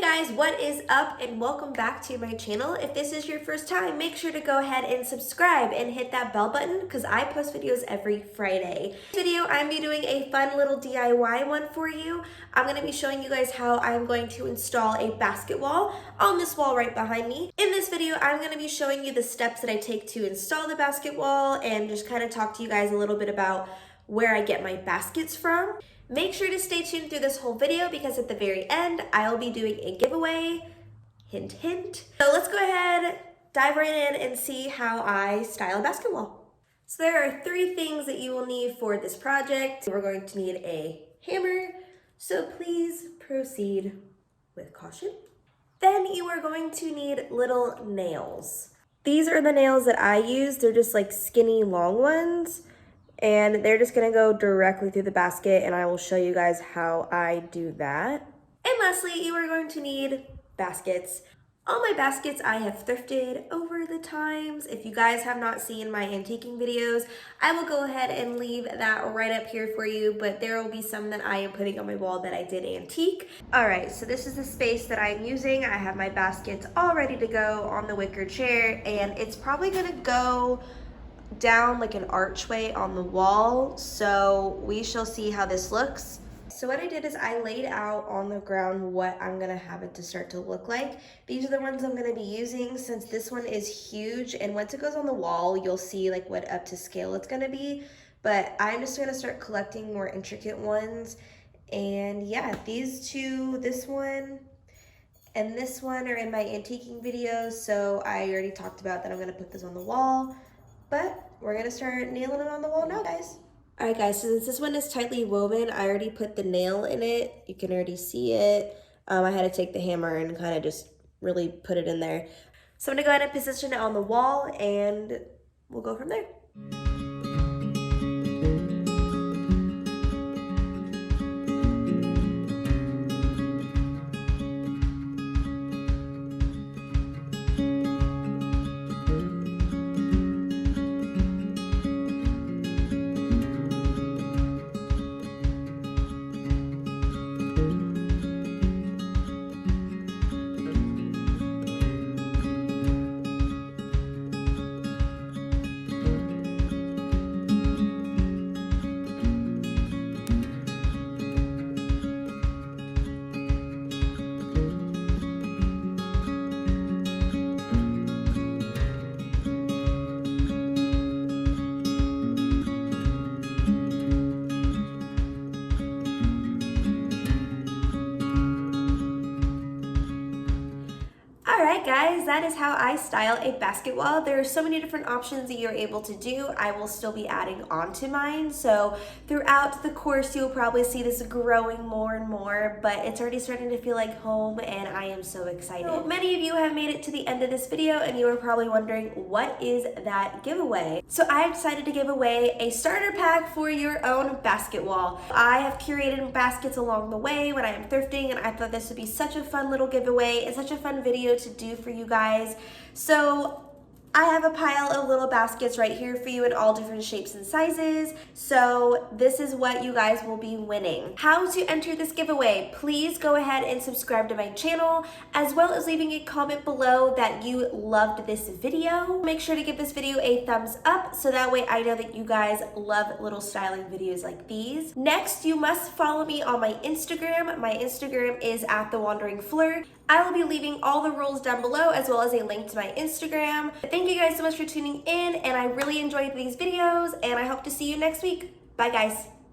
Guys, what is up and welcome back to my channel. If this is your first time, make sure to go ahead and subscribe and hit that bell button because I post videos every Friday. In this video, I'm be doing a fun little DIY one for you. I'm going to be showing you guys how I'm going to install a basket wall on this wall right behind me. In this video, I'm going to be showing you the steps that I take to install the basket wall and just kind of talk to you guys a little bit about where I get my baskets from. Make sure to stay tuned through this whole video because at the very end, I'll be doing a giveaway, hint, hint. So let's go ahead, dive right in and see how I style a basket wall. So there are 3 things that you will need for this project. We're going to need a hammer, so please proceed with caution. Then you are going to need little nails. These are the nails that I use. They're just like skinny long ones. And they're just gonna go directly through the basket and I will show you guys how I do that. And lastly, you are going to need baskets. All my baskets I have thrifted over the times. If you guys have not seen my antiquing videos, I will go ahead and leave that right up here for you, but there will be some that I am putting on my wall that I did antique. All right, so this is the space that I'm using. I have my baskets all ready to go on the wicker chair and it's probably gonna go down like an archway on the wall, so we shall see how this looks. So what I did is I laid out on the ground what I'm gonna have it to start to look like. These are the ones I'm gonna be using since this one is huge, and once it goes on the wall you'll see like what up to scale it's gonna be, but I'm just gonna start collecting more intricate ones. And yeah, these two, this one and this one, are in my antiquing videos, so I already talked about that I'm gonna put this on the wall. But we're gonna start nailing it on the wall now, guys. All right, guys, so since this one is tightly woven, I already put the nail in it. You can already see it. I had to take the hammer and kind of just really put it in there. So I'm gonna go ahead and position it on the wall and we'll go from there. Alright guys, that is how I style a basket wall. There are so many different options that you're able to do. I will still be adding on to mine, so throughout the course you'll probably see this growing more and more, but it's already starting to feel like home and I am so excited. So many of you have made it to the end of this video and you are probably wondering, what is that giveaway? So I decided to give away a starter pack for your own basket wall. I have curated baskets along the way when I am thrifting and I thought this would be such a fun little giveaway and such a fun video to do for you guys. So I have a pile of little baskets right here for you in all different shapes and sizes. So this is what you guys will be winning. How to enter this giveaway? Please go ahead and subscribe to my channel, as well as leaving a comment below that you loved this video. Make sure to give this video a thumbs up so that way I know that you guys love little styling videos like these. Next, you must follow me on my Instagram. My Instagram is @thewandering_Fleur. I will be leaving all the rules down below as well as a link to my Instagram. Thank you guys so much for tuning in and I really enjoyed these videos and I hope to see you next week. Bye guys.